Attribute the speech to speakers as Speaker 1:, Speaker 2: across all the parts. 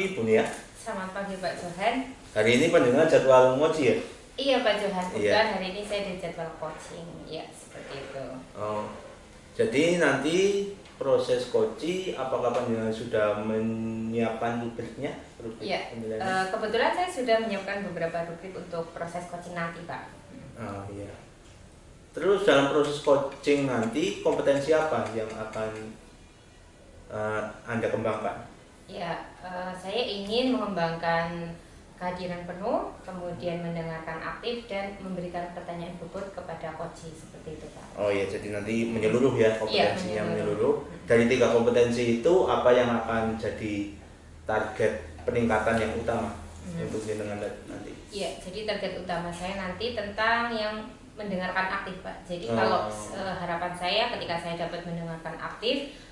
Speaker 1: pagi Bu Nia.
Speaker 2: Selamat pagi Pak Johan.
Speaker 1: Hari ini panjenengan jadwal ngoji ya?
Speaker 2: Iya Pak Johan, kebetulan
Speaker 1: Iya.
Speaker 2: hari ini saya ada jadwal coaching. Ya seperti itu.
Speaker 1: Oh. Jadi nanti proses coaching apakah panjenengan sudah menyiapkan rubriknya?
Speaker 2: Iya.
Speaker 1: Penilaiannya?
Speaker 2: Kebetulan saya sudah menyiapkan beberapa rubrik untuk proses coaching nanti Pak.
Speaker 1: Oh iya. Terus dalam proses coaching nanti kompetensi apa yang akan Anda kembangkan?
Speaker 2: Ya, saya ingin mengembangkan kehadiran penuh, kemudian mendengarkan aktif dan memberikan pertanyaan bobot kepada coaching seperti itu Pak.
Speaker 1: Oh iya, jadi nanti menyeluruh ya kompetensinya,
Speaker 2: Iya,
Speaker 1: menyeluruh. Dari 3 kompetensi itu apa yang akan jadi target peningkatan yang utama untuk jenengan nanti?
Speaker 2: Iya, jadi target utama saya nanti tentang yang mendengarkan aktif Pak. Jadi kalau harapan saya ketika saya dapat mendengarkan aktif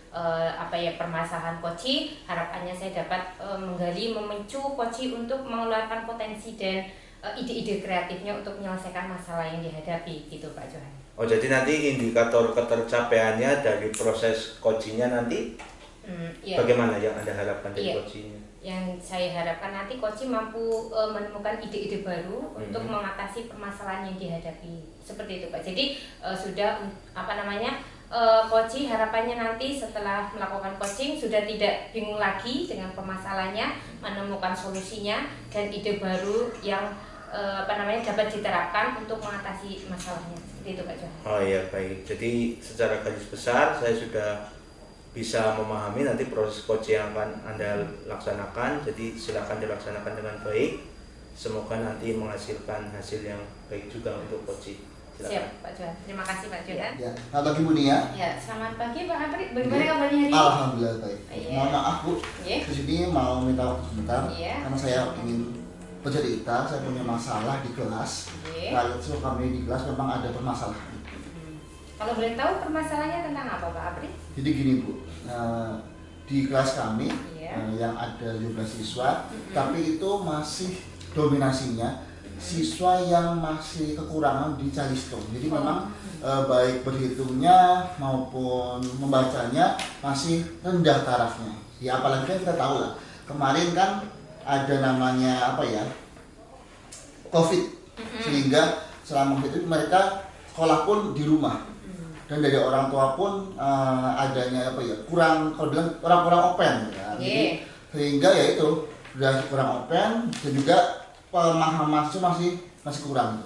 Speaker 2: permasalahan coaching, harapannya saya dapat menggali, memicu coaching untuk mengeluarkan potensi dan ide-ide kreatifnya untuk menyelesaikan masalah yang dihadapi gitu Pak Johan.
Speaker 1: Oh jadi nanti indikator ketercapaiannya dari proses coachingnya nanti
Speaker 2: Iya.
Speaker 1: bagaimana yang Anda harapkan dari
Speaker 2: Iya.
Speaker 1: coachingnya?
Speaker 2: Yang saya harapkan nanti coaching mampu menemukan ide-ide baru untuk mengatasi permasalahan yang dihadapi seperti itu Pak. Jadi sudah coaching harapannya nanti setelah melakukan coaching sudah tidak bingung lagi dengan permasalahannya, menemukan solusinya dan ide baru yang dapat diterapkan untuk mengatasi masalahnya seperti itu Pak Johan.
Speaker 1: Oh iya baik. Jadi secara garis besar saya sudah bisa memahami nanti proses coaching yang akan Anda laksanakan. Jadi silakan dilaksanakan dengan baik. Semoga nanti menghasilkan hasil yang baik juga untuk coaching. Silakan.
Speaker 2: Siap Pak Johan. Terima kasih Pak Johan.
Speaker 3: Ya, selamat pagi Bu Nia.
Speaker 2: Ya, selamat pagi Pak Apri. Bagaimana kabarnya hari ini?
Speaker 3: Alhamdulillah baik.
Speaker 2: Iya.
Speaker 3: Mohon maaf Bu,
Speaker 2: Iya.
Speaker 3: di sini mau minta waktu sebentar
Speaker 2: Iya.
Speaker 3: karena saya ingin bercerita. Saya punya masalah di kelas.
Speaker 2: Iya.
Speaker 3: Lalu kami di kelas memang ada permasalahan.
Speaker 2: Kalau boleh tahu permasalahannya tentang apa Pak Apri?
Speaker 3: Jadi gini Bu, di kelas kami
Speaker 2: Iya.
Speaker 3: yang ada 17 siswa, tapi itu masih dominasinya siswa yang masih kekurangan di calistung. Jadi memang baik berhitungnya maupun membacanya masih rendah tarafnya. Ya apalagi kan kita tahu lah, kemarin kan ada namanya COVID, sehingga selama itu mereka sekolah pun di rumah. Dan dari orang tua pun adanya kurang, kalau bilang kurang open ya. Jadi sehingga ya itu sudah kurang open dan juga pemahaman itu masih kurang.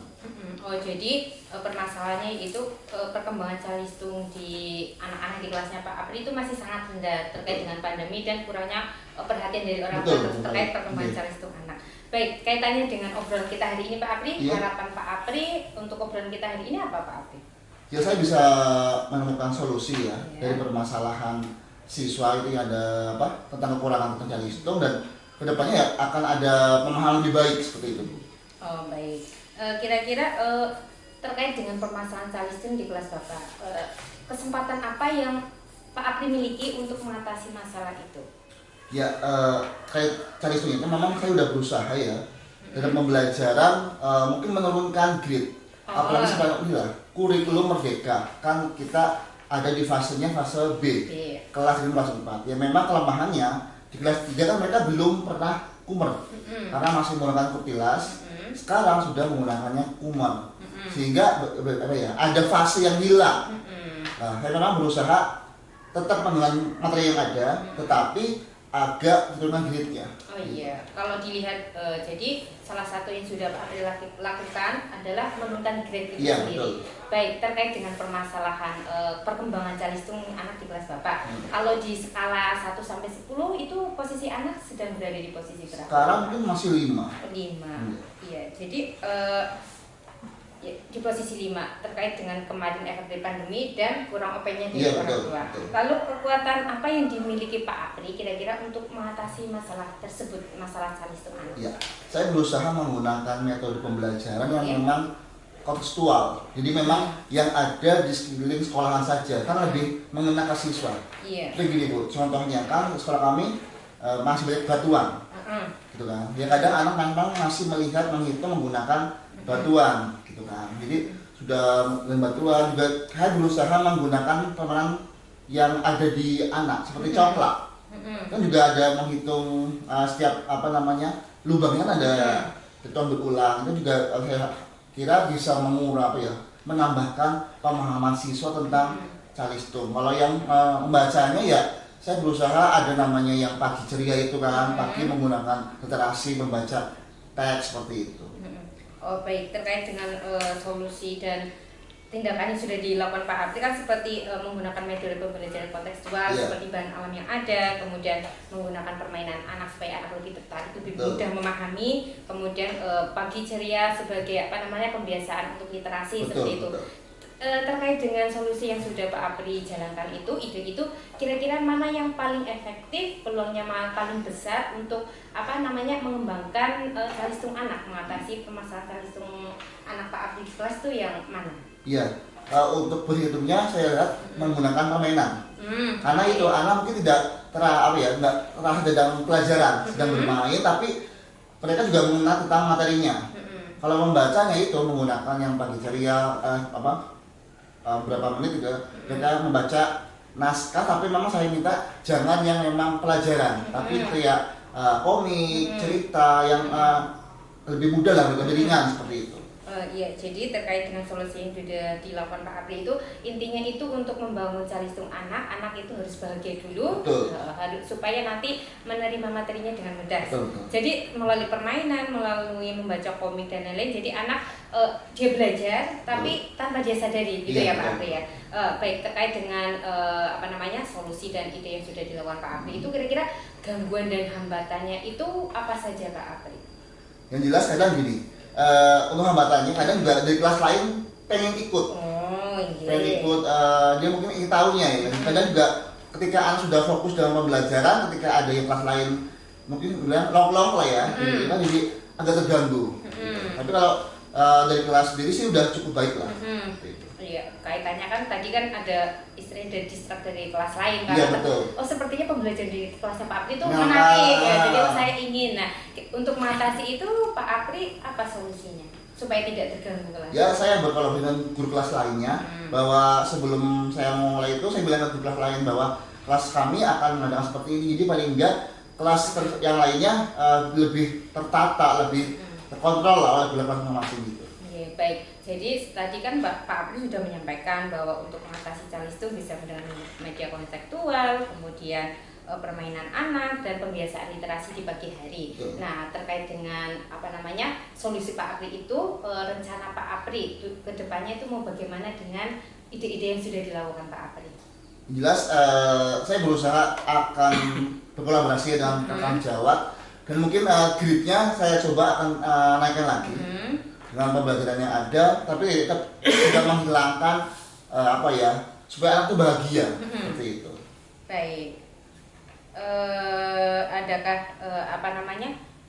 Speaker 2: Oh jadi permasalahannya itu perkembangan calistung di anak-anak di kelasnya Pak Apri itu masih sangat rendah terkait dengan pandemi dan kurangnya perhatian dari orang tua terkait perkembangan calistung anak. Baik, kaitannya dengan obrolan kita hari ini Pak Apri, harapan Pak Apri untuk obrolan kita hari ini apa Pak Apri?
Speaker 3: Ya saya bisa menemukan solusi ya dari permasalahan siswa itu yang ada tentang kekurangan tentang calistung, dan kedepannya ya akan ada pemahaman lebih baik seperti itu.
Speaker 2: Oh baik, kira-kira terkait dengan permasalahan calistung di kelas Bapak, kesempatan apa yang Pak Apri miliki untuk mengatasi masalah itu?
Speaker 3: Ya kayak calistung itu memang saya sudah berusaha ya dalam pembelajaran mungkin menurunkan grade. Apalagi sekarang inilah kurikulum merdeka kan kita ada di fasenya fase B, kelas 5 kelas 4. Ya memang kelemahannya di kelas 3 kan mereka belum pernah kumer karena masih menggunakan kutilas. Sekarang sudah menggunakannya kumer, sehingga ada fase yang hilang. Nah, saya memang berusaha tetap dengan materi yang ada, tetapi agak menurunkan grade-nya.
Speaker 2: Oh iya, kalau dilihat jadi salah satu yang sudah Pak Apri lakukan adalah menurunkan grade itu sendiri.
Speaker 3: Betul.
Speaker 2: Baik, terkait dengan permasalahan perkembangan calistung anak di kelas Bapak. Kalau di skala 1 sampai 10 itu posisi anak sedang berada di posisi berapa?
Speaker 3: Sekarang mungkin masih 5.
Speaker 2: 5. Iya, jadi di posisi 5 terkait dengan kemarin efek dari pandemi dan kurang opennya dari orang tua. Lalu kekuatan apa yang dimiliki Pak Apri kira-kira untuk mengatasi masalah tersebut, masalah calistung anak?
Speaker 3: Ya, saya berusaha menggunakan metode pembelajaran yang memang kontekstual. Jadi memang yang ada di sekeliling sekolahan saja, kan lebih mengena ke siswa.
Speaker 2: Iya.
Speaker 3: Jadi gini Bu, contohnya kan sekolah kami masih banyak batuan, gitu kan. Ya kadang anak memang masih menghitung menggunakan batuan, gitu kan. Jadi sudah dengan batuan juga saya berusaha menggunakan permainan yang ada di anak seperti coklat. Kan juga ada menghitung setiap apa namanya lubangnya kan ada hitung berulang, itu juga saya kira bisa menambahkan pemahaman siswa tentang calistung. Kalau yang membacanya ya saya berusaha ada namanya yang pagi ceria itu kan, pagi menggunakan literasi membaca teks seperti itu.
Speaker 2: Oh baik, terkait dengan solusi dan tindakan yang sudah dilakukan Pak Apri kan seperti menggunakan metode pembelajaran kontekstual seperti bahan alam yang ada, kemudian menggunakan permainan anak supaya anak lebih tertarik, lebih mudah memahami, kemudian pagi ceria sebagai pembiasaan untuk literasi seperti itu. Terkait dengan solusi yang sudah Pak Apri jalankan ide itu kira-kira mana yang paling efektif, peluangnya paling besar untuk mengembangkan calistung anak, mengatasi permasalahan calistung anak Pak Apri di kelas itu yang mana?
Speaker 3: Iya, untuk berhitungnya saya lihat menggunakan permainan. Karena itu anak mungkin tidak terah dalam pelajaran, sedang bermain, tapi mereka juga mengenal tentang materinya. Kalau membacanya itu menggunakan yang pagi ceria, berapa menit juga mereka membaca naskah, tapi memang saya minta jangan yang memang pelajaran, tapi kayak komik, cerita yang lebih mudah lah, lebih ringan seperti itu.
Speaker 2: Iya, jadi terkait dengan solusi yang sudah dilakukan Pak Apri itu intinya itu untuk membangun calistung anak itu harus bahagia dulu, supaya nanti menerima materinya dengan mudah. Jadi melalui permainan, melalui membaca komik dan lain-lain, jadi anak dia belajar tapi tanpa dia sadari, gitu ya Pak Apri ya. Baik, terkait dengan solusi dan ide yang sudah dilakukan Pak Apri itu kira-kira gangguan dan hambatannya itu apa saja Pak Apri?
Speaker 3: Yang jelas kadang gini, untuk hambatannya kadang juga dari kelas lain pengen ikut, dia mungkin ingin tahunya ya. Kadang juga ketika anak sudah fokus dalam pembelajaran, ketika ada yang kelas lain mungkin bilang long lah ya, jadi agak terganggu. Tapi kalau dari kelas sendiri sih udah cukup baik lah.
Speaker 2: Iya, kaitannya kan tadi kan ada istilahnya dari distrak dari kelas lain kan.
Speaker 3: Iya, betul.
Speaker 2: Oh sepertinya pembelajaran di kelasnya Pak Apri itu menarik ya, jadi saya ingin. Nah, untuk mengatasi itu Pak Apri apa solusinya supaya tidak terganggu kelas?
Speaker 3: Ya saya berkolaborasi dengan guru kelas lainnya, bahwa sebelum saya mulai itu saya bilang ke guru kelas lain bahwa kelas kami akan mengadakan seperti ini, jadi paling enggak kelas yang lainnya lebih tertata, lebih terkontrol lah oleh guru kelas masing-masing gitu.
Speaker 2: Baik, jadi tadi kan Pak Apri sudah menyampaikan bahwa untuk mengatasi calistung bisa dengan media kontekstual, kemudian permainan anak dan pembiasaan literasi di pagi hari. Nah, terkait dengan solusi Pak Apri itu, rencana Pak Apri ke depannya itu mau bagaimana dengan ide-ide yang sudah dilakukan Pak Apri?
Speaker 3: Jelas saya berusaha akan berkolaborasi dengan rekan Jawa, dan mungkin gridnya saya coba akan naikkan lagi. Dengan pembelajaran yang ada, tapi tetap tidak menghilangkan supaya anak itu bahagia seperti itu.
Speaker 2: Baik, adakah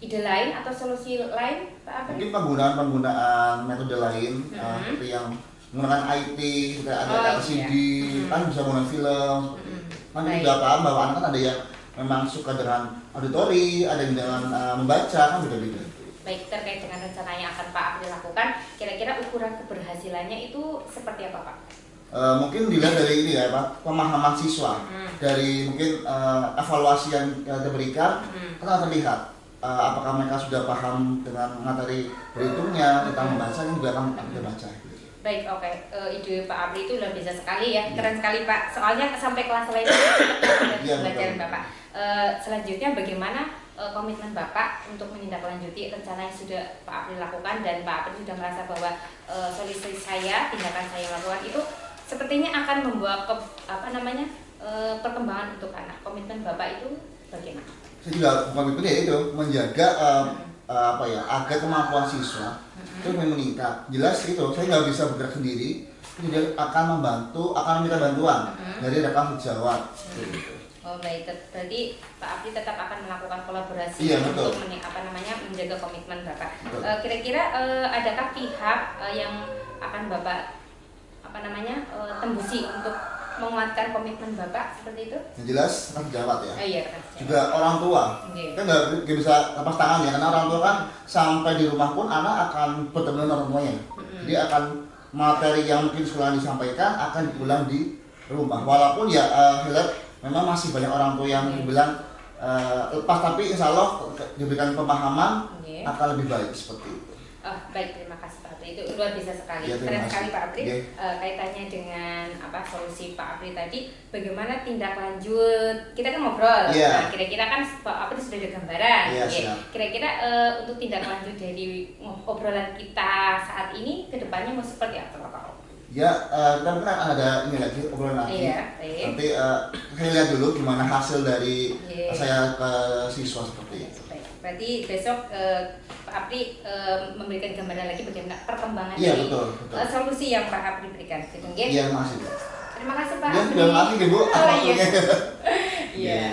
Speaker 2: ide lain atau solusi lain Pak Apri?
Speaker 3: Mungkin penggunaan metode lain seperti yang menggunakan IT, ada CD, kan bisa menggunakan film. Kan kita sudah paham bahwa anak kan ada yang memang suka dengan auditori, ada yang dengan membaca, kan beda-beda.
Speaker 2: Baik, terkait dengan rencana yang akan Pak Apri lakukan, kira-kira ukuran keberhasilannya itu seperti apa Pak?
Speaker 3: Mungkin dilihat dari ini ya Pak, pemahaman siswa, dari mungkin evaluasi yang diberikan, kan terlihat apakah mereka sudah paham dengan materi berhitungnya, tentang membacanya juga akan kita baca.
Speaker 2: Baik, oke. Ide Pak Apri itu luar biasa sekali ya, keren sekali Pak. Soalnya sampai kelas lain pelajaran Bapak. Selanjutnya bagaimana komitmen Bapak untuk menindaklanjuti rencana yang sudah Pak Apri lakukan, dan Pak Apri sudah merasa bahwa solusi saya, tindakan saya lakukan itu sepertinya akan membawa perkembangan untuk anak. Komitmen Bapak itu bagaimana? Saya
Speaker 3: juga komitmennya itu menjaga agar kemampuan siswa itu meningkat. Jelas itu saya nggak bisa bergerak sendiri, jadi akan minta bantuan dari rekan sejawat.
Speaker 2: Oh baik, berarti Pak Apri tetap akan melakukan kolaborasi untuk menjaga komitmen Bapak. Kira-kira adakah pihak yang akan Bapak tembusi untuk menguatkan komitmen Bapak seperti itu? Yang
Speaker 3: jelas rekan sejawat ya.
Speaker 2: Iya,
Speaker 3: juga orang tua. Kan nggak bisa lepas tangan ya, karena orang tua kan sampai di rumah pun anak akan bertemu dengan orang tuanya. Jadi akan materi yang mungkin sekolah disampaikan akan diulang di rumah. Walaupun ya lihat memang masih banyak orang tua yang bilang lepas, tapi insya Allah diberikan pemahaman akan lebih baik seperti itu.
Speaker 2: Baik, terima kasih Pak Apri, itu luar biasa sekali.
Speaker 3: Ya,
Speaker 2: Keren sekali Pak Apri.
Speaker 3: Ya.
Speaker 2: Kaitannya dengan solusi Pak Apri tadi, bagaimana tindak lanjut, kita kan ngobrol.
Speaker 3: Ya.
Speaker 2: Nah, kira-kira kan Pak Apri sudah ada gambaran.
Speaker 3: Ya,
Speaker 2: Ya. Kira-kira untuk tindak lanjut dari obrolan kita saat ini, kedepannya mau seperti apa Pak?
Speaker 3: Ya, kita mungkin ada ini lagi obrolan lagi.
Speaker 2: Iya, baik.
Speaker 3: Nanti saya lihat dulu gimana hasil dari
Speaker 2: Iya.
Speaker 3: saya ke siswa seperti itu.
Speaker 2: Baik. Berarti besok Pak Apri memberikan gambaran lagi bagaimana perkembangan
Speaker 3: Iya,
Speaker 2: dari
Speaker 3: betul.
Speaker 2: solusi yang Pak Apri berikan. Gitu, nggih?
Speaker 3: Iya, makasih Bu.
Speaker 2: Terima kasih Pak
Speaker 3: Ya,
Speaker 2: Apri.
Speaker 3: terima kasih nih Bu.
Speaker 2: Oh, iya.
Speaker 3: Iya.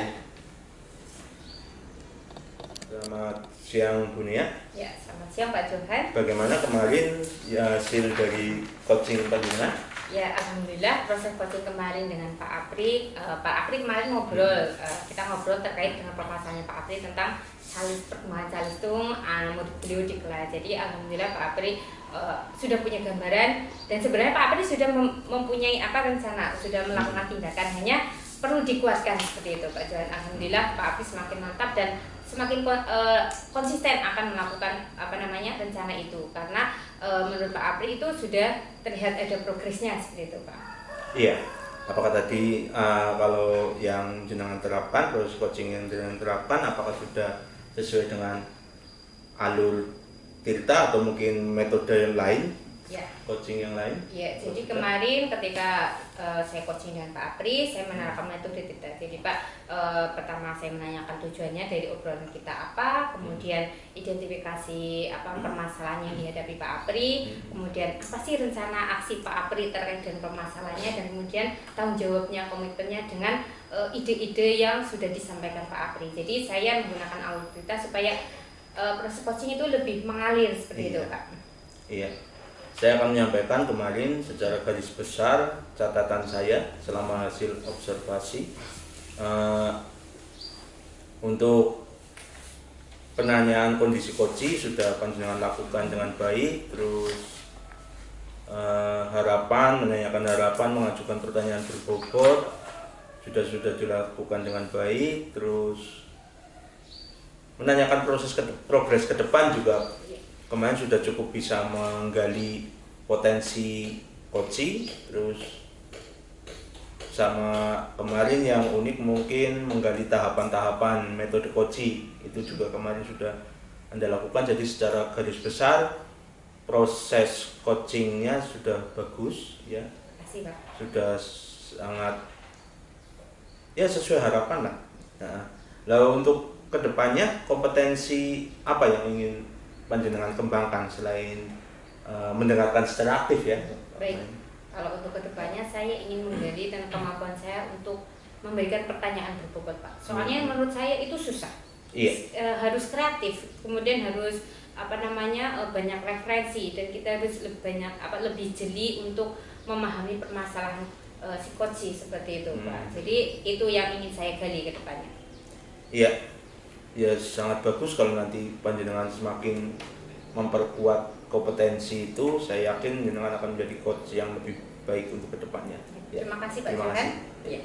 Speaker 1: Selamat siang Bu Nia.
Speaker 2: Ya, selamat siang Pak Johan.
Speaker 1: Bagaimana kemarin ya, hasil dari coaching panjenengan?
Speaker 2: Ya, alhamdulillah proses coaching kemarin dengan Pak Apri. Pak Apri kemarin ngobrol, kita ngobrol terkait dengan permasalahannya Pak Apri tentang perkembangan calistung beliau di kelas. Jadi alhamdulillah Pak Apri sudah punya gambaran, dan sebenarnya Pak Apri sudah mempunyai rencana, sudah melakukan tindakan, hanya perlu dikuatkan seperti itu Pak Johan. Alhamdulillah Pak Apri semakin mantap dan semakin konsisten akan melakukan rencana itu, karena menurut Pak Apri itu sudah terlihat ada progresnya seperti itu Pak.
Speaker 1: Iya. Apakah tadi kalau yang jenengan terapkan, proses coaching yang jenengan terapkan, apakah sudah sesuai dengan alur Tirta atau mungkin metode yang lain?
Speaker 2: Ya.
Speaker 1: Coaching yang lain?
Speaker 2: Ya, jadi kemarin ketika saya coaching dengan Pak Apri, saya menerapkan metode Tirta. Jadi Pak, pertama saya menanyakan tujuannya dari obrolan kita apa, kemudian identifikasi permasalahan yang dihadapi Pak Apri, kemudian apa sih rencana aksi Pak Apri terkait dengan permasalahannya, dan kemudian tanggung jawabnya, komitmennya dengan ide-ide yang sudah disampaikan Pak Apri. Jadi saya menggunakan alur Tirta supaya proses coaching itu lebih mengalir seperti itu Pak.
Speaker 1: Iya. Saya akan menyampaikan kemarin secara garis besar catatan saya selama hasil observasi. Untuk penanyaan kondisi koci sudah panjenengan lakukan dengan baik, terus menanyakan harapan, mengajukan pertanyaan berbobot sudah dilakukan dengan baik, terus menanyakan progres ke depan juga kemarin sudah cukup bisa menggali potensi coaching, terus sama kemarin yang unik mungkin menggali tahapan-tahapan metode coaching itu juga kemarin sudah Anda lakukan. Jadi secara garis besar proses coachingnya sudah bagus ya.
Speaker 2: Terima kasih Pak.
Speaker 1: Sudah sangat ya sesuai harapan lah. Nah, lalu untuk kedepannya kompetensi apa yang ingin panjenengan kembangkan selain mendengarkan secara aktif ya?
Speaker 2: Baik, kalau untuk kedepannya saya ingin menggali dan kemampuan saya untuk memberikan pertanyaan berbobot Pak. Soalnya menurut saya itu susah.
Speaker 1: Iya.
Speaker 2: Harus kreatif, kemudian harus banyak referensi, dan kita harus lebih jeli untuk memahami permasalahan psikosi seperti itu Pak. Jadi itu yang ingin saya gali ke depannya.
Speaker 1: Iya. Ya sangat bagus kalau nanti panjenengan semakin memperkuat kompetensi itu, saya yakin panjenengan akan menjadi coach yang lebih baik untuk kedepannya.
Speaker 2: Terima kasih Pak
Speaker 1: Terima
Speaker 2: Johan.
Speaker 1: kasih.
Speaker 2: Ya.